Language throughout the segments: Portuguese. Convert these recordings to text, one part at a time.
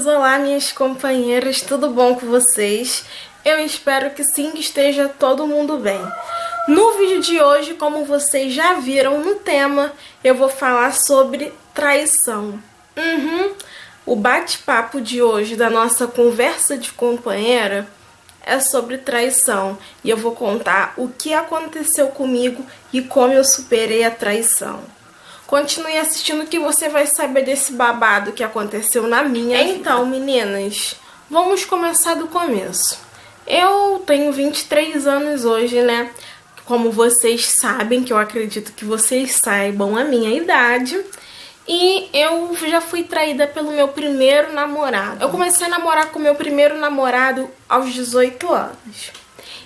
olá minhas companheiras, tudo bom com vocês? Eu espero que sim, que esteja todo mundo bem. No vídeo de hoje, como vocês já viram no tema, eu vou falar sobre traição. O bate-papo de hoje da nossa conversa de companheira é sobre traição. E eu vou contar o que aconteceu comigo e como eu superei a traição. Continue assistindo que você vai saber desse babado que aconteceu na minha vida. Então, meninas, vamos começar do começo. Eu tenho 23 anos hoje, né? Como vocês sabem, que eu acredito que vocês saibam a minha idade. E eu já fui traída pelo meu primeiro namorado. Eu comecei a namorar com meu primeiro namorado aos 18 anos.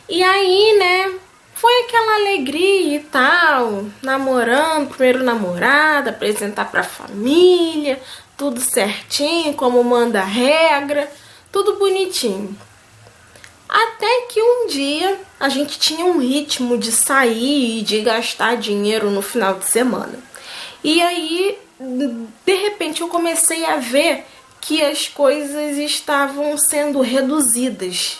E aí, né, foi aquela alegria e tal, namorando, primeiro namorado, apresentar pra família, tudo certinho, como manda a regra, tudo bonitinho. Até que um dia a gente tinha um ritmo de sair e de gastar dinheiro no final de semana. E aí, de repente, eu comecei a ver que as coisas estavam sendo reduzidas.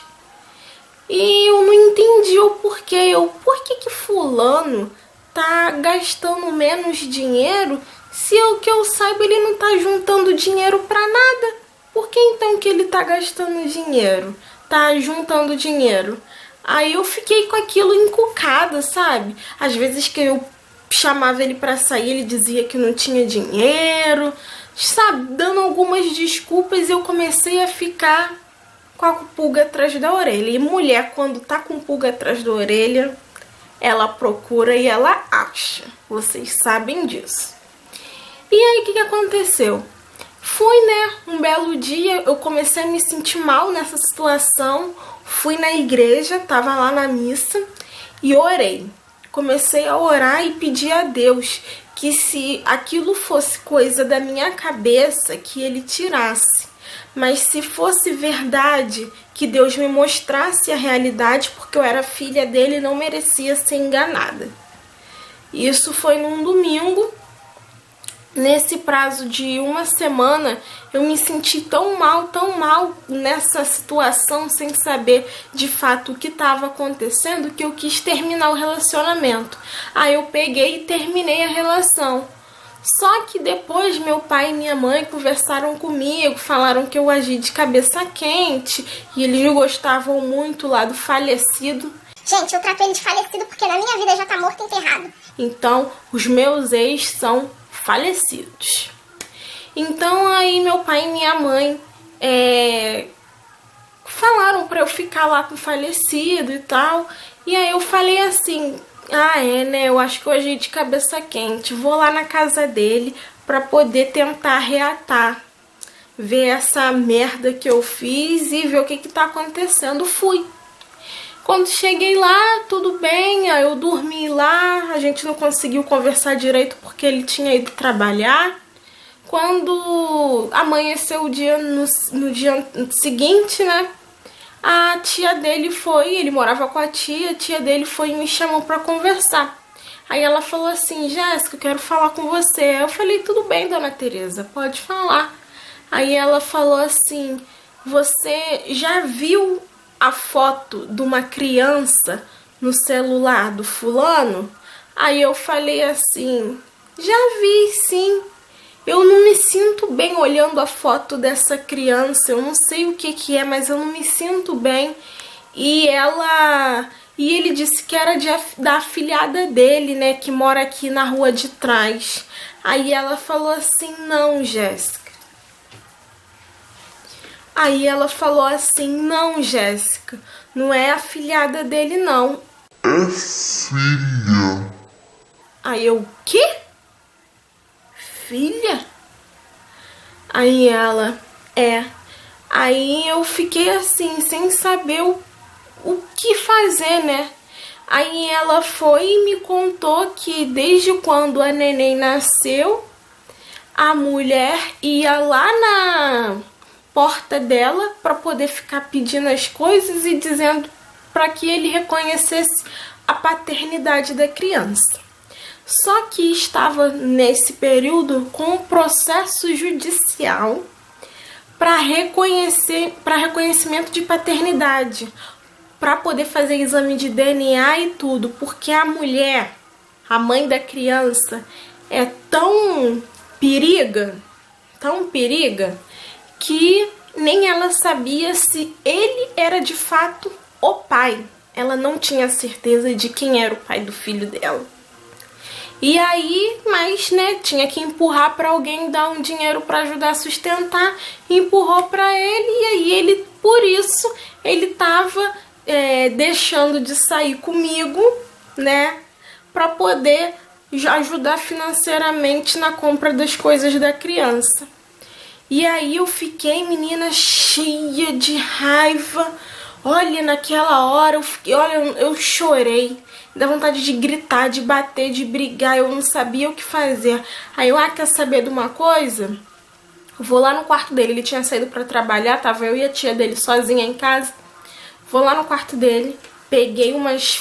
E eu não entendi o porquê. Por que fulano tá gastando menos dinheiro se o que eu saiba ele não tá juntando dinheiro pra nada? Por que então que ele tá gastando dinheiro? Tá juntando dinheiro? Aí eu fiquei com aquilo encucada, sabe? Às vezes que eu chamava ele pra sair, ele dizia que não tinha dinheiro, sabe? Dando algumas desculpas, eu comecei a ficar com a pulga atrás da orelha. E mulher, quando tá com pulga atrás da orelha, ela procura e ela acha. Vocês sabem disso. E aí, o que aconteceu? Foi, né, um belo dia, eu comecei a me sentir mal nessa situação. Fui na igreja, tava lá na missa e orei. Comecei a orar e pedir a Deus que se aquilo fosse coisa da minha cabeça, que Ele tirasse. Mas se fosse verdade, que Deus me mostrasse a realidade, porque eu era filha dele e não merecia ser enganada. Isso foi num domingo. Nesse prazo de uma semana, eu me senti tão mal nessa situação, sem saber de fato o que estava acontecendo, que eu quis terminar o relacionamento. Aí eu peguei e terminei a relação. Só que depois meu pai e minha mãe conversaram comigo, falaram que eu agi de cabeça quente e eles gostavam muito lá do falecido. Gente, eu trato ele de falecido porque na minha vida já tá morto e enterrado. Então, os meus ex são falecidos. Então aí meu pai e minha mãe falaram pra eu ficar lá com o falecido e tal. E aí eu falei assim, né, eu acho que eu agi de cabeça quente, vou lá na casa dele pra poder tentar reatar, ver essa merda que eu fiz e ver o que tá acontecendo. Fui. Quando cheguei lá, tudo bem, aí eu dormi lá, a gente não conseguiu conversar direito porque ele tinha ido trabalhar. Quando amanheceu o dia, no dia seguinte, né, a tia dele foi, ele morava com a tia dele foi e me chamou pra conversar. Aí ela falou assim, Jéssica, eu quero falar com você. Aí eu falei, tudo bem, dona Tereza, pode falar. Aí ela falou assim, você já viu a foto de uma criança no celular do fulano? Aí eu falei assim, já vi sim, eu não me sinto bem olhando a foto dessa criança, eu não sei o que é, mas eu não me sinto bem. E ele disse que era da afilhada dele, né, que mora aqui na rua de trás. Aí ela falou assim, não, Jéssica. Aí ela falou assim, não, Jéssica, não é afilhada dele, não. É filha. Aí eu, quê? Filha? Aí ela, Aí eu fiquei assim, sem saber o que fazer, né? Aí ela foi e me contou que desde quando a neném nasceu, a mulher ia lá na porta dela para poder ficar pedindo as coisas e dizendo para que ele reconhecesse a paternidade da criança. Só que estava nesse período com um processo judicial para reconhecimento de paternidade, para poder fazer exame de DNA e tudo, porque a mulher, a mãe da criança, é tão periga, que nem ela sabia se ele era de fato o pai. Ela não tinha certeza de quem era o pai do filho dela. E aí, mas, né, tinha que empurrar para alguém, dar um dinheiro para ajudar a sustentar, empurrou para ele, e aí ele, por isso, ele tava deixando de sair comigo, né, para poder ajudar financeiramente na compra das coisas da criança. E aí eu fiquei, menina, cheia de raiva. Olha, naquela hora eu chorei. Dá vontade de gritar, de bater, de brigar. Eu não sabia o que fazer. Aí eu, quer saber de uma coisa? Vou lá no quarto dele. Ele tinha saído pra trabalhar, tava eu e a tia dele sozinha em casa. Vou lá no quarto dele. Peguei umas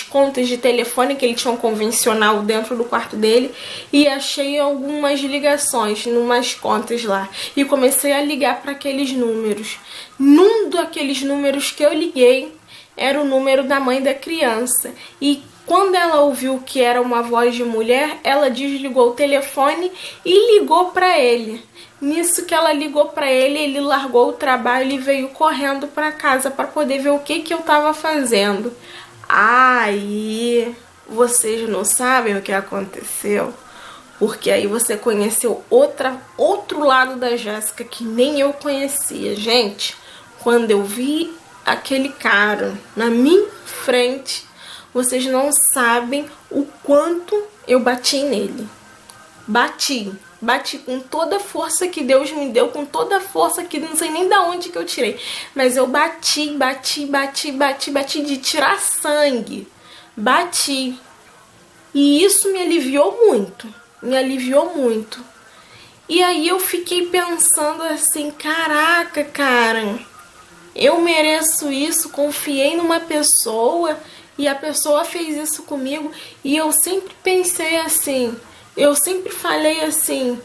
contas de telefone que ele tinha um convencional dentro do quarto dele e achei algumas ligações numas contas lá. E comecei a ligar para aqueles números. Num daqueles números que eu liguei era o número da mãe da criança. E quando ela ouviu que era uma voz de mulher, ela desligou o telefone e ligou para ele. Nisso que ela ligou para ele, ele largou o trabalho e veio correndo para casa para poder ver o que eu tava fazendo. Aí, vocês não sabem o que aconteceu? Porque aí você conheceu outro lado da Jéssica que nem eu conhecia. Gente, quando eu vi aquele cara na minha frente, vocês não sabem o quanto eu bati nele. Bati com toda a força que Deus me deu, com toda a força que não sei nem da onde que eu tirei. Mas eu bati de tirar sangue. Bati. E isso me aliviou muito. E aí eu fiquei pensando assim, caraca, cara, eu mereço isso, confiei numa pessoa e a pessoa fez isso comigo. E eu sempre pensei assim, eu sempre falei assim,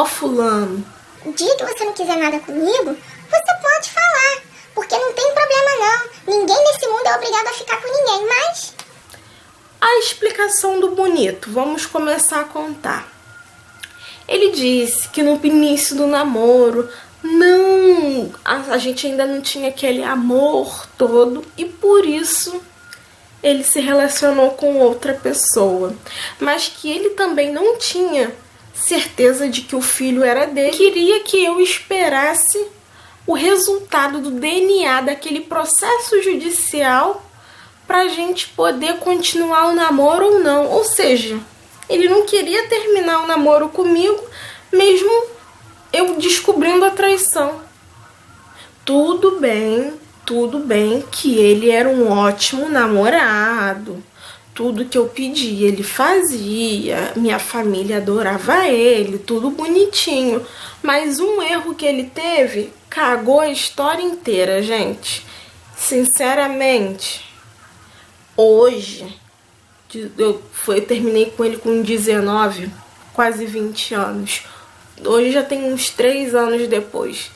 fulano, O dia que você não quiser nada comigo, você pode falar, porque não tem problema não. Ninguém nesse mundo é obrigado a ficar com ninguém, mas... A explicação do bonito, vamos começar a contar. Ele disse que no início do namoro, a gente ainda não tinha aquele amor todo e por isso ele se relacionou com outra pessoa, mas que ele também não tinha certeza de que o filho era dele. Queria que eu esperasse o resultado do DNA daquele processo judicial pra gente poder continuar o namoro ou não. Ou seja, ele não queria terminar o namoro comigo, mesmo eu descobrindo a traição. Tudo bem que ele era um ótimo namorado. Tudo que eu pedi ele fazia, minha família adorava ele, tudo bonitinho. Mas um erro que ele teve cagou a história inteira, gente. Sinceramente, hoje, eu terminei com ele com 19, quase 20 anos. Hoje já tem uns 3 anos depois.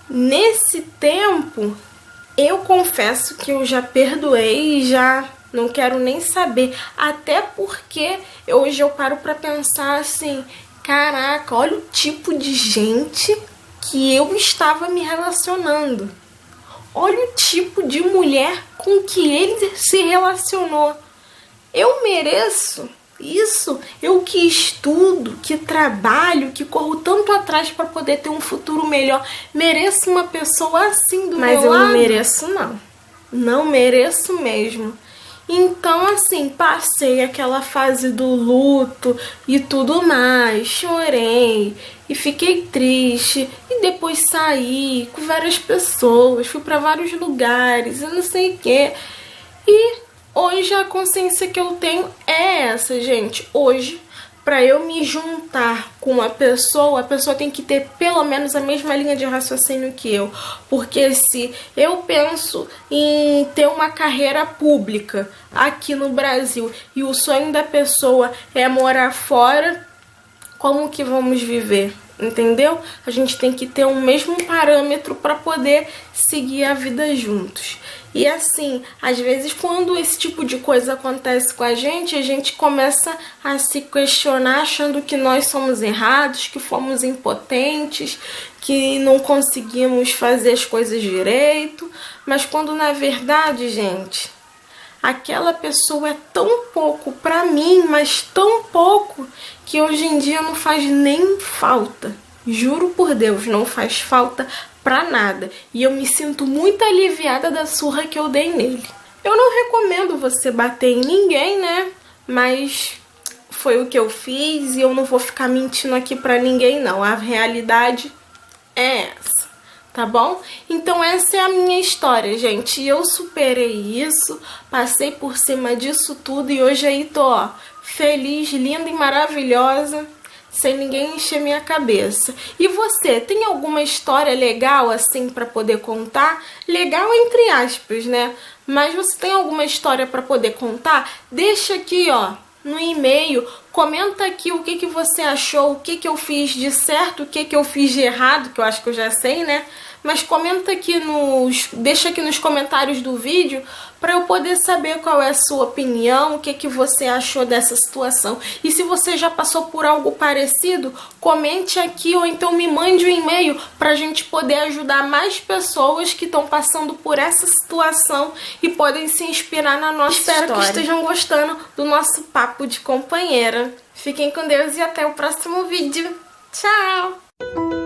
Nesse tempo, eu confesso que eu já perdoei e já não quero nem saber. Até porque hoje eu paro pra pensar assim, caraca, olha o tipo de gente que eu estava me relacionando. Olha o tipo de mulher com que ele se relacionou. Eu mereço isso? Eu que estudo, que trabalho, que corro tanto atrás para poder ter um futuro melhor. Mereço uma pessoa assim do meu lado? Mas eu não mereço, não. Não mereço mesmo. Então, assim, passei aquela fase do luto e tudo mais, chorei e fiquei triste. E depois saí com várias pessoas, fui para vários lugares, eu não sei o quê. E hoje a consciência que eu tenho é essa, gente. Hoje, para eu me juntar com uma pessoa, a pessoa tem que ter pelo menos a mesma linha de raciocínio que eu. Porque se eu penso em ter uma carreira pública aqui no Brasil e o sonho da pessoa é morar fora, como que vamos viver? entendeu? A gente tem que ter o mesmo parâmetro para poder seguir a vida juntos. E assim, às vezes quando esse tipo de coisa acontece com a gente começa a se questionar achando que nós somos errados, que fomos impotentes, que não conseguimos fazer as coisas direito, mas quando na verdade, gente, aquela pessoa é tão pouco pra mim, mas tão pouco, que hoje em dia não faz nem falta. Juro por Deus, não faz falta pra nada. E eu me sinto muito aliviada da surra que eu dei nele. Eu não recomendo você bater em ninguém, né? Mas foi o que eu fiz e eu não vou ficar mentindo aqui pra ninguém, não. A realidade é essa. Tá bom? Então essa é a minha história, gente. E eu superei isso, passei por cima disso tudo e hoje aí tô, ó, feliz, linda e maravilhosa, sem ninguém encher minha cabeça. E você, tem alguma história legal assim pra poder contar? Legal entre aspas, né? Mas você tem alguma história pra poder contar? Deixa aqui, ó, no e-mail, comenta aqui o que você achou, o que eu fiz de certo, o que eu fiz de errado, que eu acho que eu já sei, né? Mas comenta aqui deixa aqui nos comentários do vídeo para eu poder saber qual é a sua opinião, o que você achou dessa situação. E se você já passou por algo parecido, comente aqui ou então me mande um e-mail para a gente poder ajudar mais pessoas que estão passando por essa situação e podem se inspirar na nossa história. Espero que estejam gostando do nosso papo de companheira. Fiquem com Deus e até o próximo vídeo. Tchau!